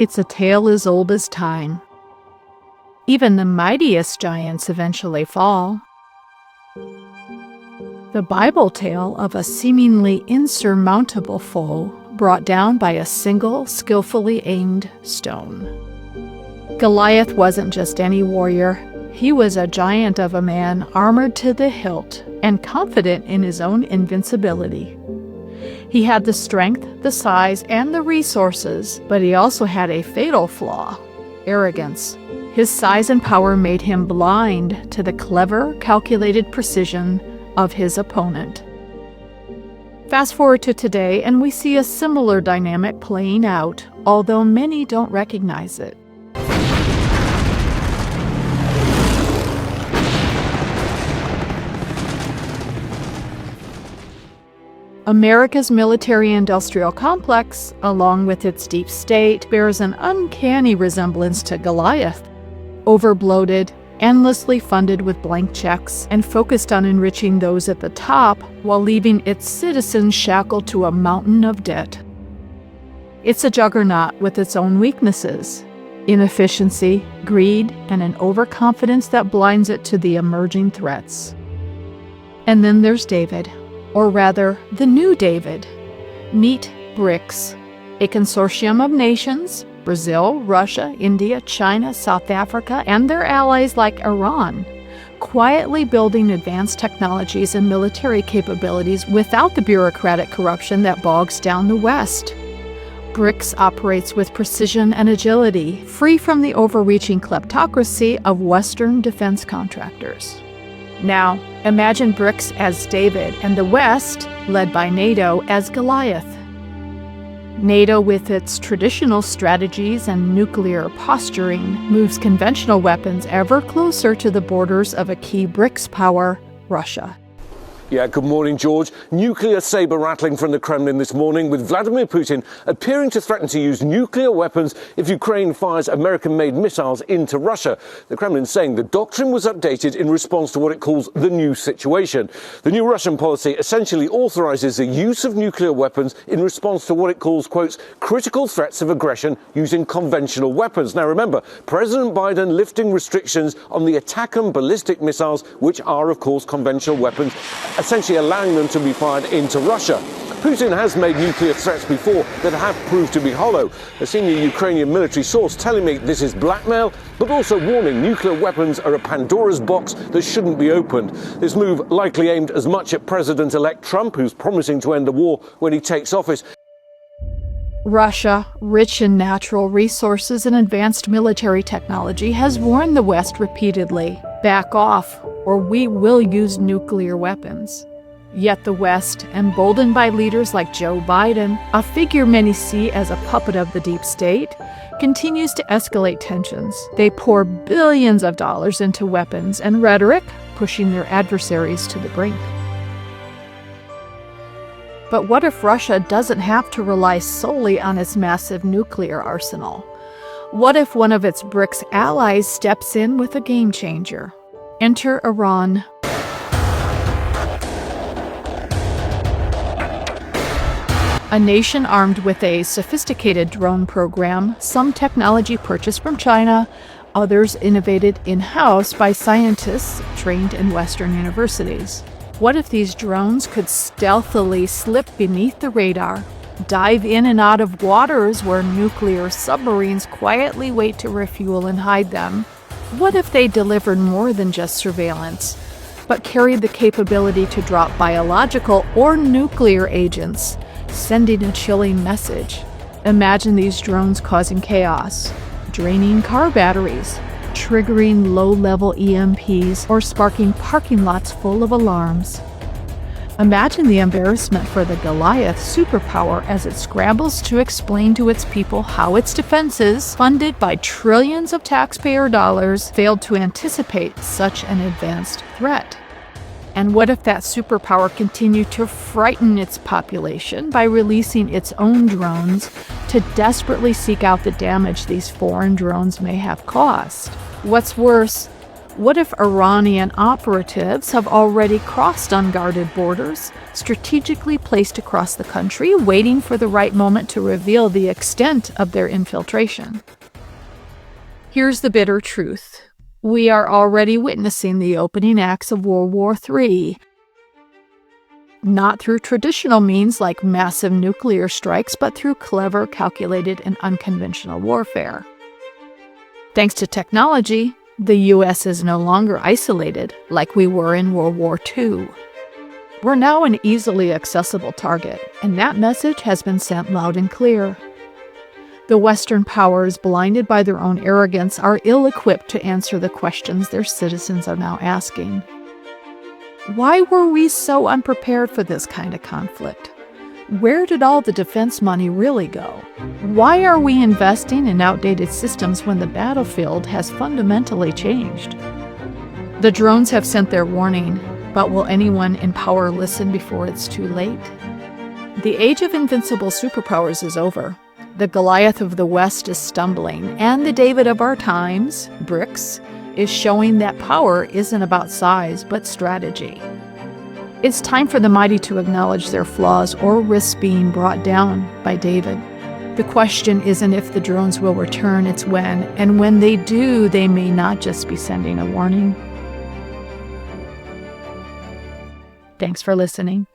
It's a tale as old as time. Even the mightiest giants eventually fall. The Bible tale of a seemingly insurmountable foe brought down by a single, skillfully aimed stone. Goliath wasn't just any warrior. He was a giant of a man armored to the hilt and confident in his own invincibility. He had the strength, the size, and the resources, but he also had a fatal flaw: arrogance. His size and power made him blind to the clever, calculated precision of his opponent. Fast forward to today, and we see a similar dynamic playing out, although many don't recognize it. America's military-industrial complex, along with its deep state, bears an uncanny resemblance to Goliath. Overbloated, endlessly funded with blank checks, and focused on enriching those at the top while leaving its citizens shackled to a mountain of debt. It's a juggernaut with its own weaknesses: inefficiency, greed, and an overconfidence that blinds it to the emerging threats. And then there's David. Or rather, the new David. Meet BRICS, a consortium of nations, Brazil, Russia, India, China, South Africa, and their allies like Iran, quietly building advanced technologies and military capabilities without the bureaucratic corruption that bogs down the West. BRICS operates with precision and agility, free from the overreaching kleptocracy of Western defense contractors. Now, imagine BRICS as David and the West, led by NATO, as Goliath. NATO, with its traditional strategies and nuclear posturing, moves conventional weapons ever closer to the borders of a key BRICS power, Russia. Yeah, good morning, George. Nuclear saber rattling from the Kremlin this morning, with Vladimir Putin appearing to threaten to use nuclear weapons if Ukraine fires American-made missiles into Russia. The Kremlin saying the doctrine was updated in response to what it calls the new situation. The new Russian policy essentially authorizes the use of nuclear weapons in response to what it calls, quotes, critical threats of aggression using conventional weapons. Now remember, President Biden lifting restrictions on the ATACMS ballistic missiles, which are, of course, conventional weapons, essentially allowing them to be fired into Russia. Putin has made nuclear threats before that have proved to be hollow. A senior Ukrainian military source telling me this is blackmail, but also warning nuclear weapons are a Pandora's box that shouldn't be opened. This move likely aimed as much at President-elect Trump, who's promising to end the war when he takes office. Russia, rich in natural resources and advanced military technology, has warned the West repeatedly, back off, or we will use nuclear weapons. Yet the West, emboldened by leaders like Joe Biden, a figure many see as a puppet of the deep state, continues to escalate tensions. They pour billions of dollars into weapons and rhetoric, pushing their adversaries to the brink. But what if Russia doesn't have to rely solely on its massive nuclear arsenal? What if one of its BRICS allies steps in with a game changer? Enter Iran. A nation armed with a sophisticated drone program, some technology purchased from China, others innovated in-house by scientists trained in Western universities. What if these drones could stealthily slip beneath the radar, dive in and out of waters where nuclear submarines quietly wait to refuel and hide them? What if they delivered more than just surveillance, but carried the capability to drop biological or nuclear agents, sending a chilling message? Imagine these drones causing chaos, draining car batteries, triggering low-level EMPs, or sparking parking lots full of alarms. Imagine the embarrassment for the Goliath superpower as it scrambles to explain to its people how its defenses, funded by trillions of taxpayer dollars, failed to anticipate such an advanced threat. And what if that superpower continued to frighten its population by releasing its own drones to desperately seek out the damage these foreign drones may have caused? What's worse, What if Iranian operatives have already crossed unguarded borders, strategically placed across the country, waiting for the right moment to reveal the extent of their infiltration? Here's the bitter truth. We are already witnessing the opening acts of World War III. Not through traditional means like massive nuclear strikes, but through clever, calculated, and unconventional warfare. Thanks to technology, the U.S. is no longer isolated like we were in World War II. We're now an easily accessible target, and that message has been sent loud and clear. The Western powers, blinded by their own arrogance, are ill-equipped to answer the questions their citizens are now asking. Why were we so unprepared for this kind of conflict? Where did all the defense money really go? Why are we investing in outdated systems when the battlefield has fundamentally changed? The drones have sent their warning, but will anyone in power listen before it's too late? The age of invincible superpowers is over. The Goliath of the West is stumbling, and the David of our times, BRICS, is showing that power isn't about size, but strategy. It's time for the mighty to acknowledge their flaws or risk being brought down by David. The question isn't if the drones will return, it's when. And when they do, they may not just be sending a warning. Thanks for listening.